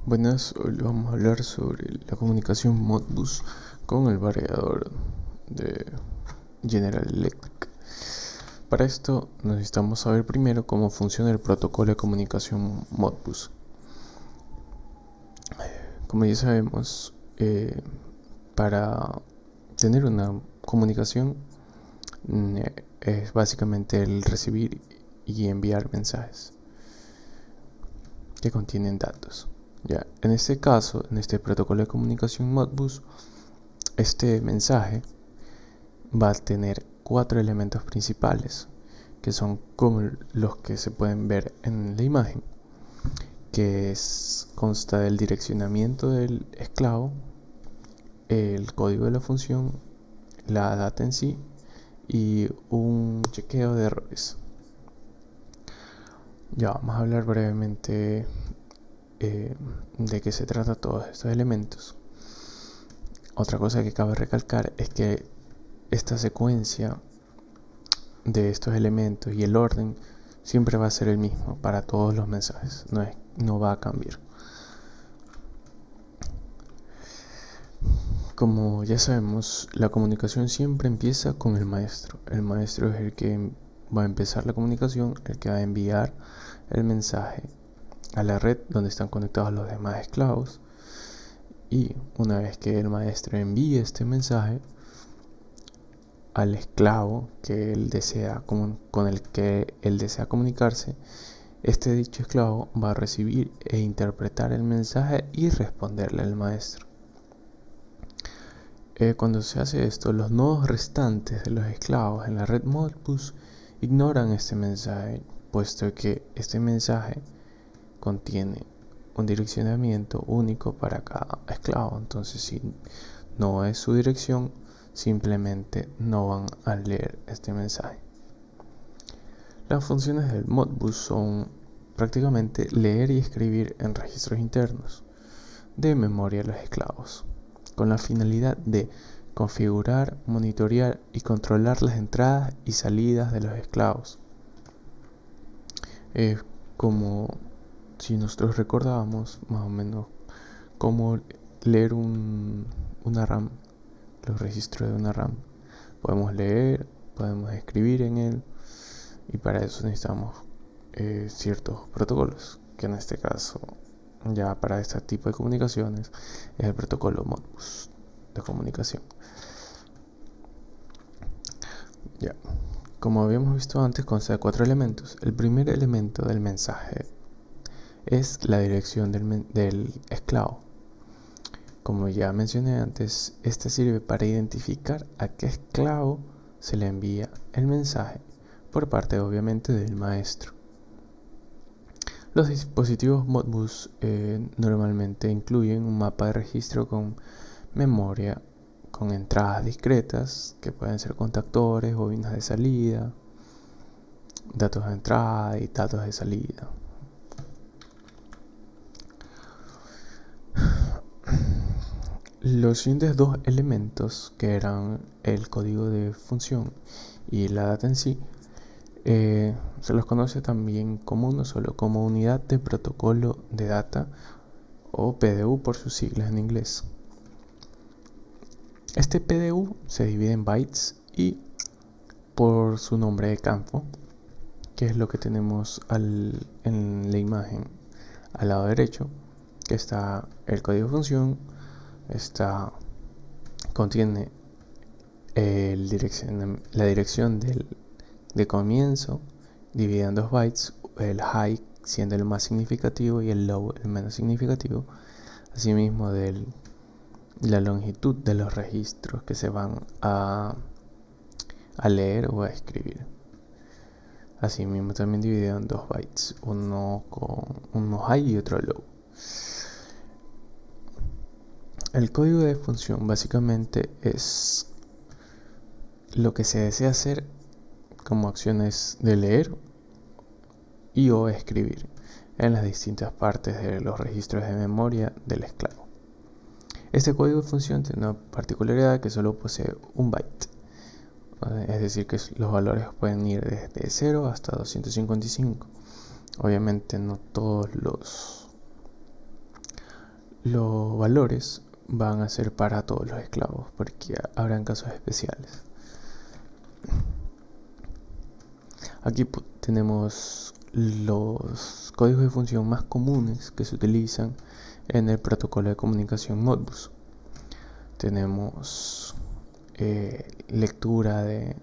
Buenas, hoy vamos a hablar sobre la comunicación Modbus con el variador de General Electric. Para esto necesitamos saber primero cómo funciona el protocolo de comunicación Modbus. Como ya sabemos, para tener una comunicación es básicamente el recibir y enviar mensajes que contienen datos. Ya, en este caso, en este protocolo de comunicación Modbus, este mensaje va a tener 4 elementos principales, que son como los que se pueden ver en la imagen, que consta del direccionamiento del esclavo, el código de la función, la data en sí y un chequeo de errores. Ya vamos a hablar brevemente de qué se trata todos estos elementos. Otra cosa que cabe recalcar es que esta secuencia de estos elementos y el orden siempre va a ser el mismo para todos los mensajes, no va a cambiar. Como ya sabemos, la comunicación siempre empieza con el maestro. El maestro es el que va a empezar la comunicación, el que va a enviar el mensaje a la red donde están conectados los demás esclavos. Y una vez que el maestro envíe este mensaje al esclavo que él desea, con el que él desea comunicarse, este dicho esclavo va a recibir e interpretar el mensaje y responderle al maestro. Cuando se hace esto, los nodos restantes de los esclavos en la red Modbus ignoran este mensaje, puesto que este mensaje contiene un direccionamiento único para cada esclavo. Entonces, si no es su dirección, simplemente no van a leer este mensaje. Las funciones del Modbus son prácticamente leer y escribir en registros internos de memoria a los esclavos, con la finalidad de configurar, monitorear y controlar las entradas y salidas de los esclavos. Es como si nosotros recordábamos más o menos cómo leer una RAM, los registros de una RAM. Podemos leer, podemos escribir en él, y para eso necesitamos ciertos protocolos, que en este caso, ya para este tipo de comunicaciones, es el protocolo Modbus de comunicación. Ya, como habíamos visto antes, consta de 4 elementos. El primer elemento del mensaje es la dirección del esclavo. Como ya mencioné antes, esta sirve para identificar a qué esclavo se le envía el mensaje, por parte obviamente del maestro. Los dispositivos Modbus normalmente incluyen un mapa de registro con memoria, con entradas discretas que pueden ser contactores, bobinas de salida, datos de entrada y datos de salida. Los siguientes dos elementos, que eran el código de función y la data en sí, se los conoce también como uno solo, como unidad de protocolo de data, o PDU por sus siglas en inglés. Este PDU se divide en bytes y por su nombre de campo, que es lo que tenemos en la imagen al lado derecho, que está el código de función, contiene la dirección de comienzo, dividida en 2 bytes, el high siendo el más significativo y el low el menos significativo, asimismo la longitud de los registros que se van a leer o a escribir. Asimismo también dividido en 2 bytes, uno high y otro low. El código de función básicamente es lo que se desea hacer como acciones de leer y o escribir en las distintas partes de los registros de memoria del esclavo. Este código de función tiene una particularidad que solo posee un byte, es decir que los valores pueden ir desde 0 hasta 255. Obviamente no todos los valores van a ser para todos los esclavos, porque habrán casos especiales. Aquí tenemos los códigos de función más comunes que se utilizan en el protocolo de comunicación Modbus. Tenemos lectura de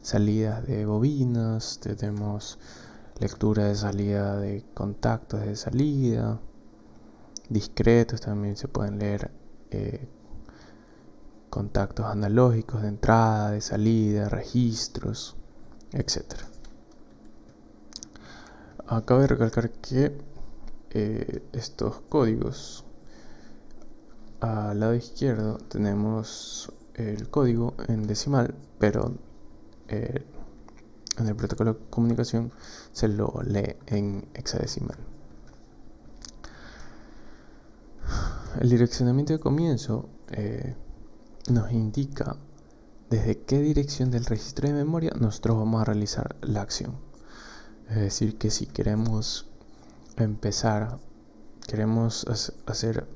salidas de bobinas, tenemos lectura de salida de contactos de salida, discretos, también se pueden leer contactos analógicos de entrada, de salida, registros, etc. Cabe recalcar que estos códigos, al lado izquierdo tenemos el código en decimal, pero en el protocolo de comunicación se lo lee en hexadecimal. El direccionamiento de comienzo nos indica desde qué dirección del registro de memoria nosotros vamos a realizar la acción. Es decir, que si queremos hacer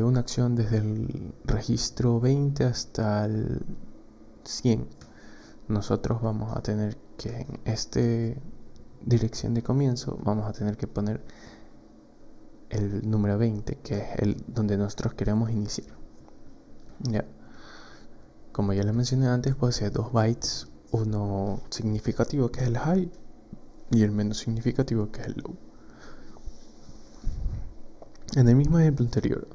una acción desde el registro 20 hasta el 100, nosotros vamos a tener que en esta dirección de comienzo vamos a tener que poner el número 20, que es el donde nosotros queremos iniciar. Ya. Como ya les mencioné antes, puede ser 2 bytes, uno significativo que es el high y el menos significativo que es el low. En el mismo ejemplo anterior,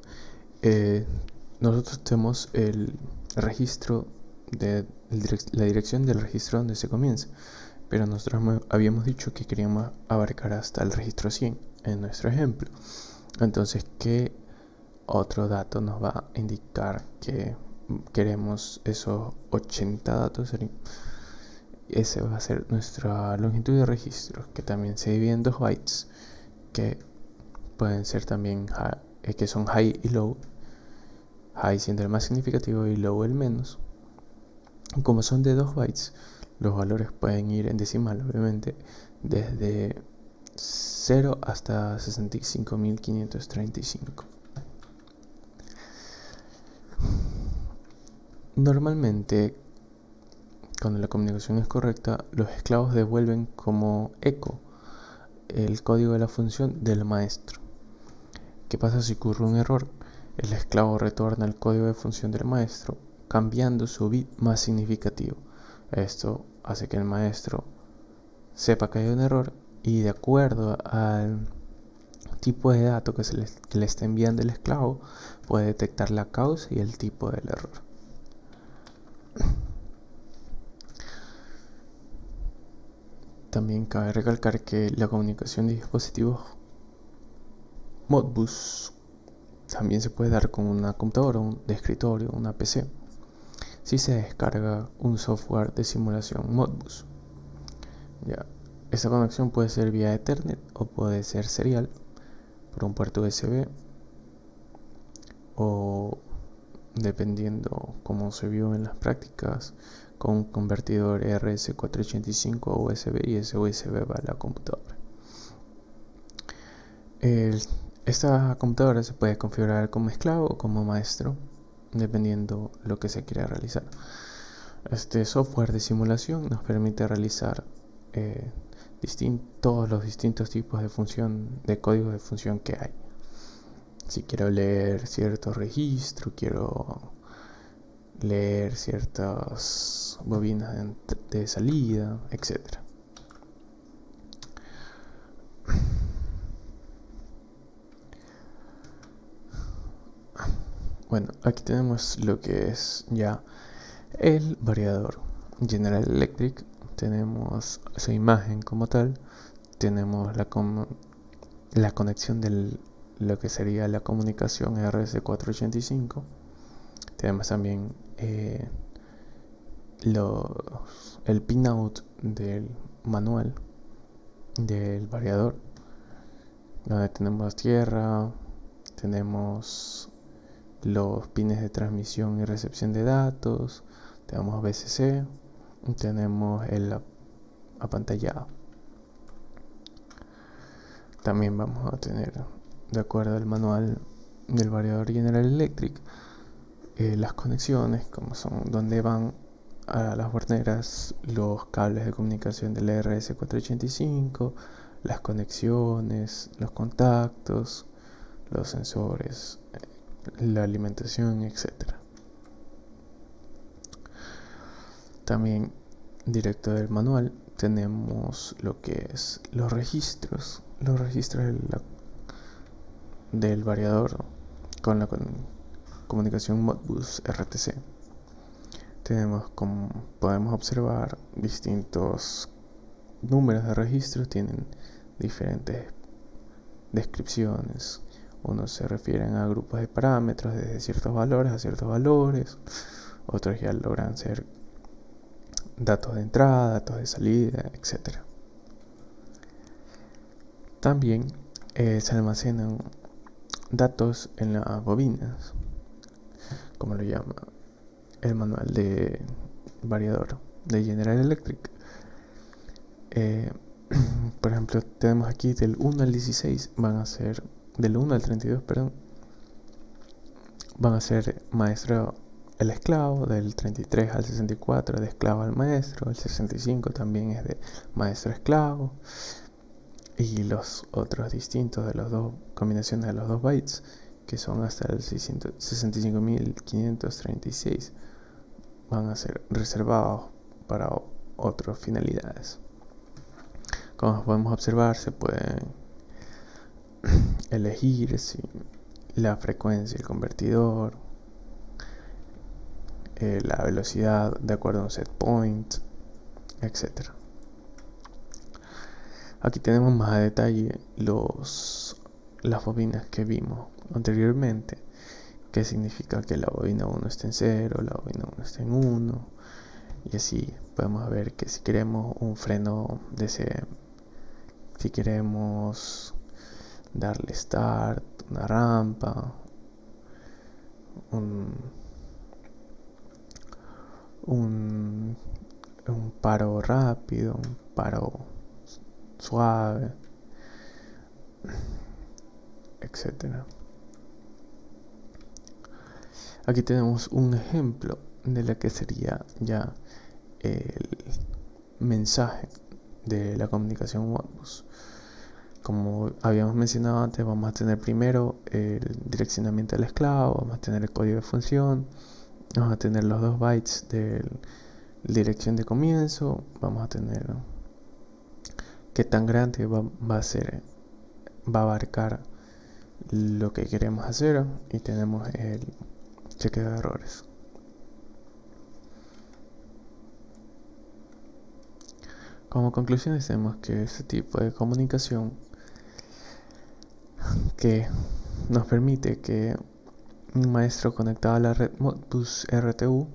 nosotros tenemos el registro de la dirección del registro donde se comienza, pero nosotros habíamos dicho que queríamos abarcar hasta el registro 100 en nuestro ejemplo. Entonces, ¿qué otro dato nos va a indicar que queremos esos 80 datos? Ese va a ser nuestra longitud de registro, que también se divide en 2 bytes, que pueden ser también que son high y low, high siendo el más significativo y low el menos. Como son de 2 bytes, los valores pueden ir en decimal, obviamente, desde 0 hasta 65.535. Normalmente, cuando la comunicación es correcta, los esclavos devuelven como eco el código de la función del maestro. ¿Qué pasa si ocurre un error? El esclavo retorna el código de función del maestro cambiando su bit más significativo. Esto hace que el maestro sepa que hay un error y, de acuerdo al tipo de dato que le está enviando el esclavo, puede detectar la causa y el tipo del error. También cabe recalcar que la comunicación de dispositivos Modbus también se puede dar con una computadora de escritorio, una PC, si se descarga un software de simulación Modbus. Ya. Esta conexión puede ser vía Ethernet o puede ser serial por un puerto USB, o, dependiendo cómo se vio en las prácticas, con un convertidor RS485 a USB, y ese USB va a la computadora. Esta computadora se puede configurar como esclavo o como maestro, dependiendo lo que se quiera realizar. Este software de simulación nos permite realizar todos los distintos tipos de función, de códigos de función que hay. Si quiero leer cierto registro, quiero leer ciertas bobinas de salida, etc. Bueno, aquí tenemos lo que es ya el variador General Electric. Tenemos su imagen como tal, tenemos la conexión de lo que sería la comunicación RS485. Tenemos también el pinout del manual del variador, donde tenemos tierra, tenemos los pines de transmisión y recepción de datos, tenemos VCC, tenemos el apantallado. También vamos a tener de acuerdo al manual del variador General Electric, las conexiones, como son donde van a las borneras los cables de comunicación del RS485, las conexiones, los contactos, los sensores, la alimentación, etc. También directo del manual tenemos lo que es los registros del variador con la comunicación Modbus RTC. Tenemos, como podemos observar, distintos números de registros, tienen diferentes descripciones. Unos se refieren a grupos de parámetros desde ciertos valores a ciertos valores, otros ya logran ser datos de entrada, datos de salida, etc. También se almacenan datos en las bobinas, como lo llama el manual de variador de General Electric. Por ejemplo, tenemos aquí del 1 al 16, van a ser del 1 al 32, perdón, van a ser maestro el esclavo, del 33 al 64 de esclavo al maestro, el 65 también es de maestro esclavo, y los otros distintos de las dos combinaciones de los 2 bytes, que son hasta el 65.536, van a ser reservados para otras finalidades. Como podemos observar, se puede elegir la frecuencia del convertidor, la velocidad de acuerdo a un set point, etc. Aquí tenemos más a detalle las bobinas que vimos anteriormente, que significa que la bobina 1 está en 0, la bobina 1 está en 1, y así podemos ver que si queremos un freno si queremos darle start, una rampa, un paro rápido, un paro suave, etc. Aquí tenemos un ejemplo de lo que sería ya el mensaje de la comunicación Modbus. Como habíamos mencionado antes, vamos a tener primero el direccionamiento del esclavo, vamos a tener el código de función, vamos a tener los 2 bytes de dirección de comienzo, vamos a tener qué tan grande va a abarcar lo que queremos hacer, y tenemos el chequeo de errores. Como conclusión, tenemos que este tipo de comunicación que nos permite que un maestro conectado a la red Modbus RTU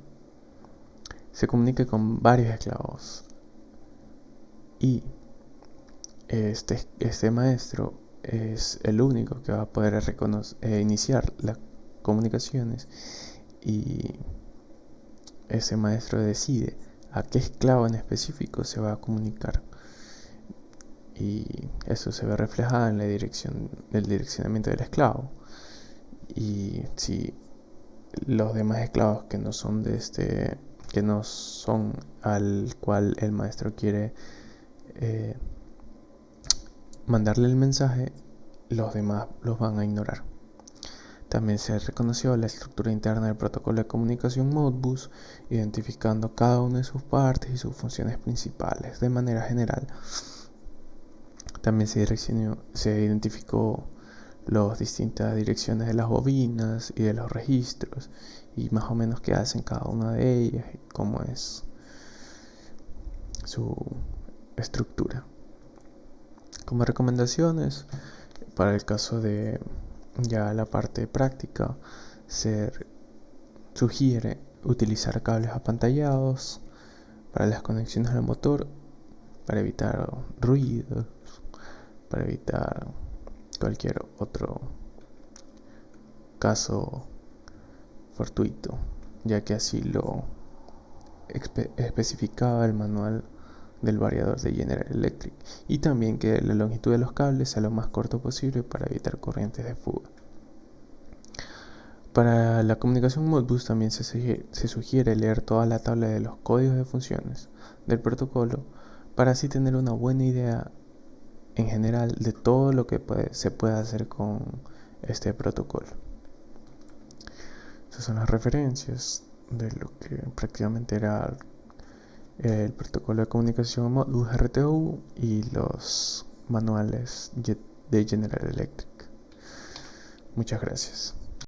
se comunique con varios esclavos, y este maestro es el único que va a poder iniciar las comunicaciones, y ese maestro decide a qué esclavo en específico se va a comunicar, y eso se ve reflejado en el direccionamiento del esclavo. Y si los demás esclavos que no son al cual el maestro quiere mandarle el mensaje, los demás los van a ignorar. También se reconoció la estructura interna del protocolo de comunicación Modbus, identificando cada una de sus partes y sus funciones principales de manera general. También se identificó las distintas direcciones de las bobinas y de los registros, y más o menos qué hacen cada una de ellas y cómo es su estructura. Como recomendaciones, para el caso de ya la parte práctica, se sugiere utilizar cables apantallados para las conexiones al motor, para evitar ruidos, para evitar cualquier otro caso fortuito, ya que así lo especificaba el manual del variador de General Electric, y también que la longitud de los cables sea lo más corto posible para evitar corrientes de fuga. Para la comunicación Modbus también se sugiere leer toda la tabla de los códigos de funciones del protocolo para así tener una buena idea en general de todo lo que se puede hacer con este protocolo. Estas son las referencias de lo que prácticamente era el protocolo de comunicación Modbus RTU y los manuales de General Electric. Muchas gracias.